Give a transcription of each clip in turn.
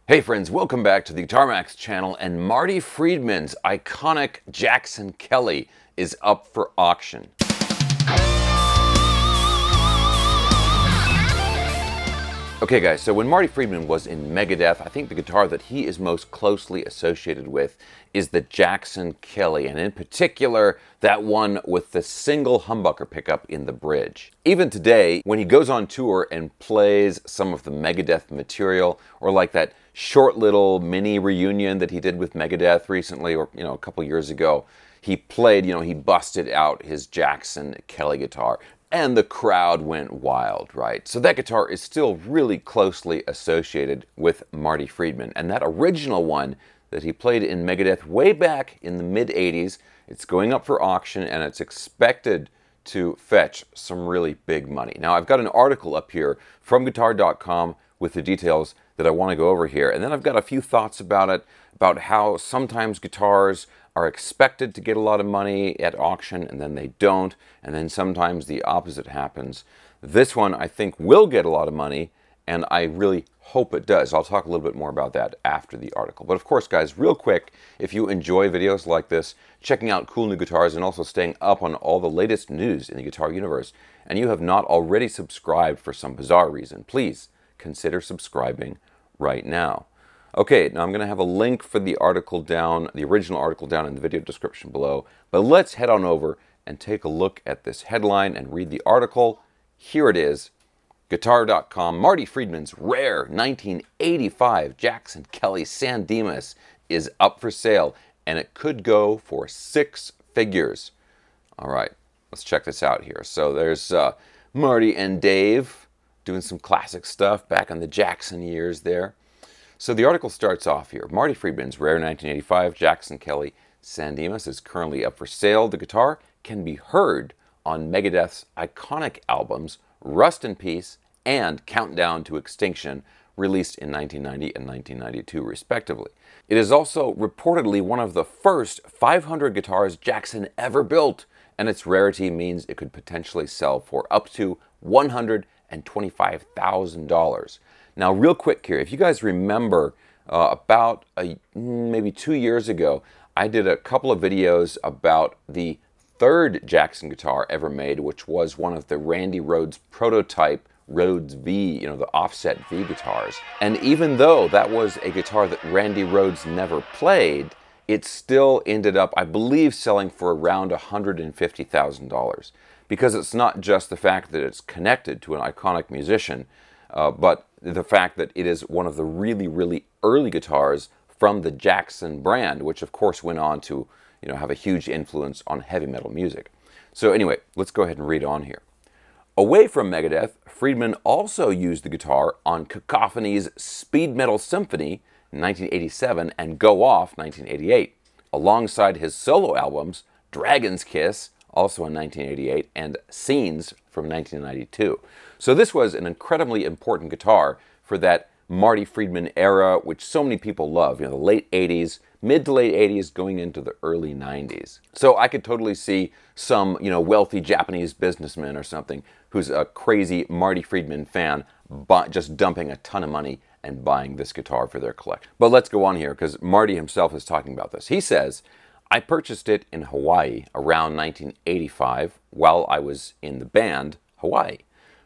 Hey friends, welcome back to the Guitar Max channel, and Marty Friedman's iconic Jackson Kelly is up for auction. Okay guys, so when Marty Friedman was in Megadeth, I think the guitar that he is most closely associated with is the Jackson Kelly, and in particular, that one with the single humbucker pickup in the bridge. Even today, when he goes on tour and plays some of the Megadeth material, or like that short little mini reunion that he did with Megadeth recently, or a couple years ago, he played, he busted out his Jackson Kelly guitar. And the crowd went wild, right? So that guitar is still really closely associated with Marty Friedman. And that original one that he played in Megadeth way back in the mid-'80s, it's going up for auction and it's expected to fetch some really big money. Now, I've got an article up here from guitar.com with the details that I want to go over here. And then I've got a few thoughts about it, about how sometimes guitars are expected to get a lot of money at auction and then they don't, and then sometimes the opposite happens. This one I think will get a lot of money, and I really hope it does. I'll talk a little bit more about that after the article. But of course guys, real quick, if you enjoy videos like this, checking out cool new guitars and also staying up on all the latest news in the guitar universe, and you have not already subscribed for some bizarre reason, please consider subscribing right now. Okay, now I'm going to have a link for the article down, the original article down in the video description below, but let's head on over and take a look at this headline and read the article. Here it is, Guitar.com, Marty Friedman's rare 1985 Jackson Kelly San Dimas is up for sale, and it could go for 6 figures. All right, let's check this out here. So there's Marty and Dave doing some classic stuff back in the Jackson years there. So the article starts off here. Marty Friedman's rare 1985 Jackson Kelly San Dimas is currently up for sale. The guitar can be heard on Megadeth's iconic albums Rust in Peace and Countdown to Extinction, released in 1990 and 1992 respectively. It is also reportedly one of the first 500 guitars Jackson ever built, and its rarity means it could potentially sell for up to $125,000. Now, real quick here, if you guys remember, about maybe 2 years ago, I did a couple of videos about the third Jackson guitar ever made, which was one of the Randy Rhoads prototype Rhoads V, the offset V guitars. And even though that was a guitar that Randy Rhoads never played, it still ended up, I believe, selling for around $150,000. Because it's not just the fact that it's connected to an iconic musician, but the fact that it is one of the really, really early guitars from the Jackson brand, which of course went on to, have a huge influence on heavy metal music. So anyway, let's go ahead and read on here. Away from Megadeth, Friedman also used the guitar on Cacophony's Speed Metal Symphony in 1987 and Go Off 1988, alongside his solo albums Dragon's Kiss, also in 1988, and Scenes from 1992. So this was an incredibly important guitar for that Marty Friedman era, which so many people love, the late 80s, mid to late 80s, going into the early 90s. So I could totally see some, wealthy Japanese businessman or something who's a crazy Marty Friedman fan just dumping a ton of money and buying this guitar for their collection. But let's go on here, because Marty himself is talking about this. He says, I purchased it in Hawaii around 1985 while I was in the band Hawaii.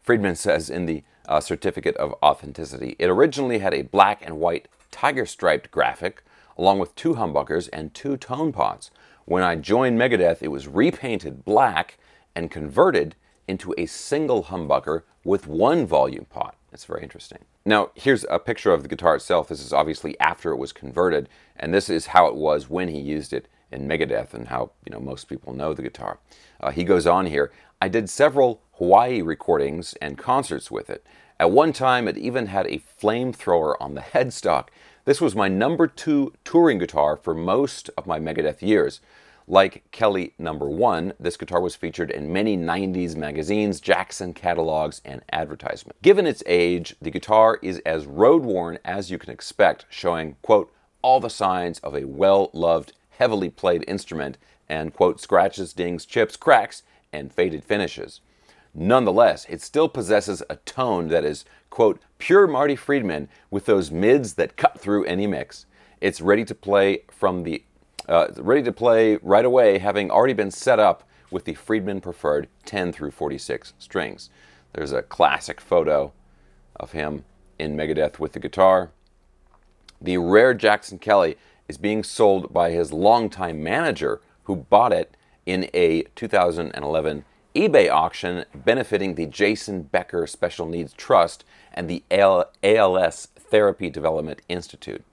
Friedman says in the certificate of authenticity, it originally had a black and white tiger-striped graphic along with 2 humbuckers and 2 tone pots. When I joined Megadeth, it was repainted black and converted into a single humbucker with 1 volume pot. It's very interesting. Now, here's a picture of the guitar itself. This is obviously after it was converted, and this is how it was when he used it in Megadeth and how, most people know the guitar. He goes on here, I did several Hawaii recordings and concerts with it. At one time, it even had a flamethrower on the headstock. This was my number 2 touring guitar for most of my Megadeth years. Like Kelly number 1, this guitar was featured in many 90s magazines, Jackson catalogs, and advertisements. Given its age, the guitar is as road-worn as you can expect, showing, quote, all the signs of a well-loved, heavily played instrument, and, quote, scratches, dings, chips, cracks, and faded finishes. Nonetheless, it still possesses a tone that is, quote, Pure Marty Friedman with those mids that cut through any mix. It's ready to play right away, having already been set up with the Friedman preferred 10 through 46 strings. There's a classic photo of him in Megadeth with the guitar. The rare Jackson Kelly is being sold by his longtime manager, who bought it in a 2011 eBay auction benefiting the Jason Becker Special Needs Trust and the ALS Therapy Development Institute.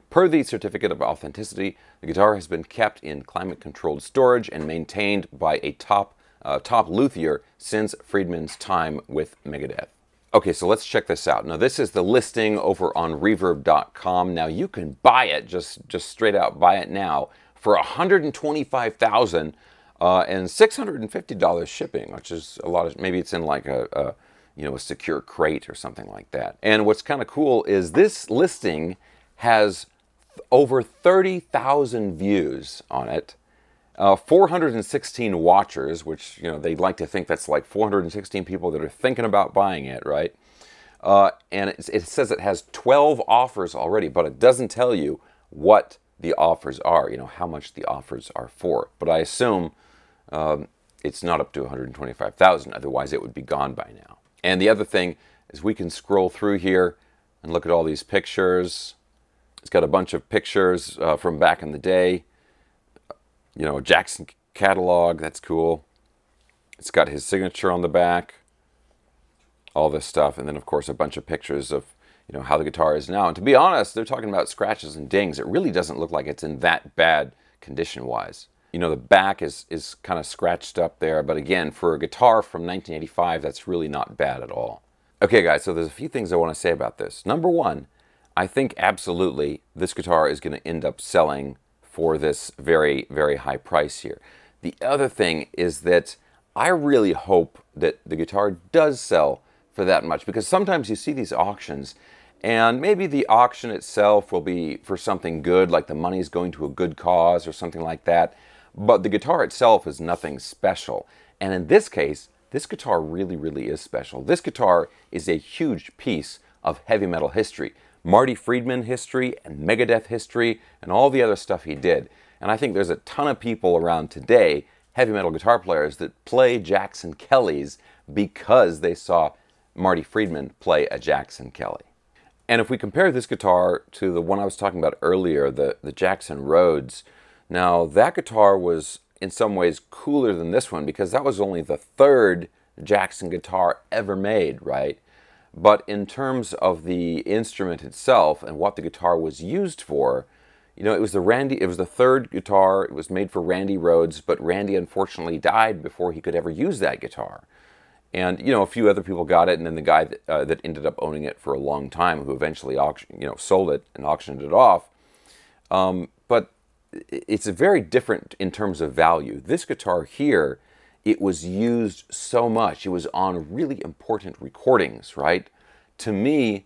Per the Certificate of Authenticity, the guitar has been kept in climate-controlled storage and maintained by a top luthier since Friedman's time with Megadeth. Okay, so let's check this out. Now, this is the listing over on Reverb.com. Now, you can buy it, just straight out buy it now, for $125,000 and $650 shipping, which is a lot of, maybe it's in like a secure crate or something like that. And what's kind of cool is this listing has over 30,000 views on it, 416 watchers, which, they'd like to think that's like 416 people that are thinking about buying it, right? And it says it has 12 offers already, but it doesn't tell you what the offers are, how much the offers are for. But I assume it's not up to 125,000, otherwise it would be gone by now. And the other thing is we can scroll through here and look at all these pictures. It's got a bunch of pictures from back in the day. A Jackson catalog, that's cool. It's got his signature on the back. All this stuff. And then, of course, a bunch of pictures of, how the guitar is now. And to be honest, they're talking about scratches and dings. It really doesn't look like it's in that bad condition-wise. The back is kind of scratched up there. But again, for a guitar from 1985, that's really not bad at all. Okay, guys, so there's a few things I want to say about this. Number one, I think absolutely this guitar is going to end up selling for this very, very high price here. The other thing is that I really hope that the guitar does sell for that much, because sometimes you see these auctions and maybe the auction itself will be for something good, like the money's going to a good cause or something like that, but the guitar itself is nothing special. And in this case, this guitar really, really is special. This guitar is a huge piece of heavy metal history. Marty Friedman history and Megadeth history and all the other stuff he did. And I think there's a ton of people around today, heavy metal guitar players, that play Jackson Kellys because they saw Marty Friedman play a Jackson Kelly. And if we compare this guitar to the one I was talking about earlier, the Jackson Rhodes, now that guitar was in some ways cooler than this one because that was only the third Jackson guitar ever made, right? But in terms of the instrument itself and what the guitar was used for, it was the third guitar. It was made for Randy Rhoads, but Randy unfortunately died before he could ever use that guitar. And a few other people got it, and then the guy that ended up owning it for a long time, who eventually sold it and auctioned it off. But it's a very different in terms of value. This guitar here, it was used so much. It was on really important recordings, right? To me,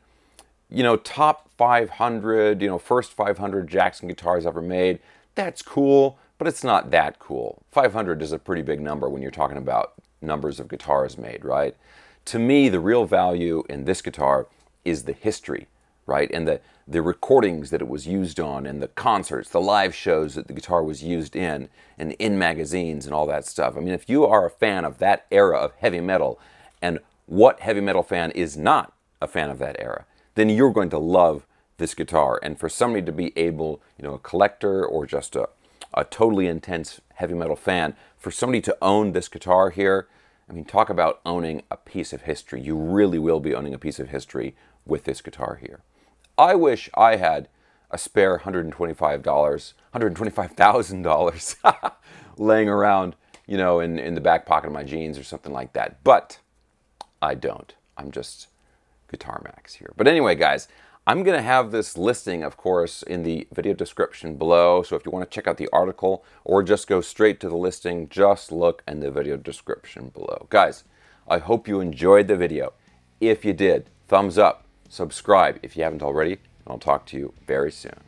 top 500, first 500 Jackson guitars ever made, that's cool, but it's not that cool. 500 is a pretty big number when you're talking about numbers of guitars made, right? To me, the real value in this guitar is the history, right? And the recordings that it was used on, and the concerts, the live shows that the guitar was used in, and in magazines and all that stuff. I mean, if you are a fan of that era of heavy metal, and what heavy metal fan is not a fan of that era, then you're going to love this guitar. And for somebody to be able, a collector or just a totally intense heavy metal fan, for somebody to own this guitar here, I mean, talk about owning a piece of history. You really will be owning a piece of history with this guitar here. I wish I had a spare $125,000 laying around, in the back pocket of my jeans or something like that. But I don't. I'm just Guitar Max here. But anyway, guys, I'm going to have this listing, of course, in the video description below. So if you want to check out the article or just go straight to the listing, just look in the video description below. Guys, I hope you enjoyed the video. If you did, thumbs up, subscribe if you haven't already, and I'll talk to you very soon.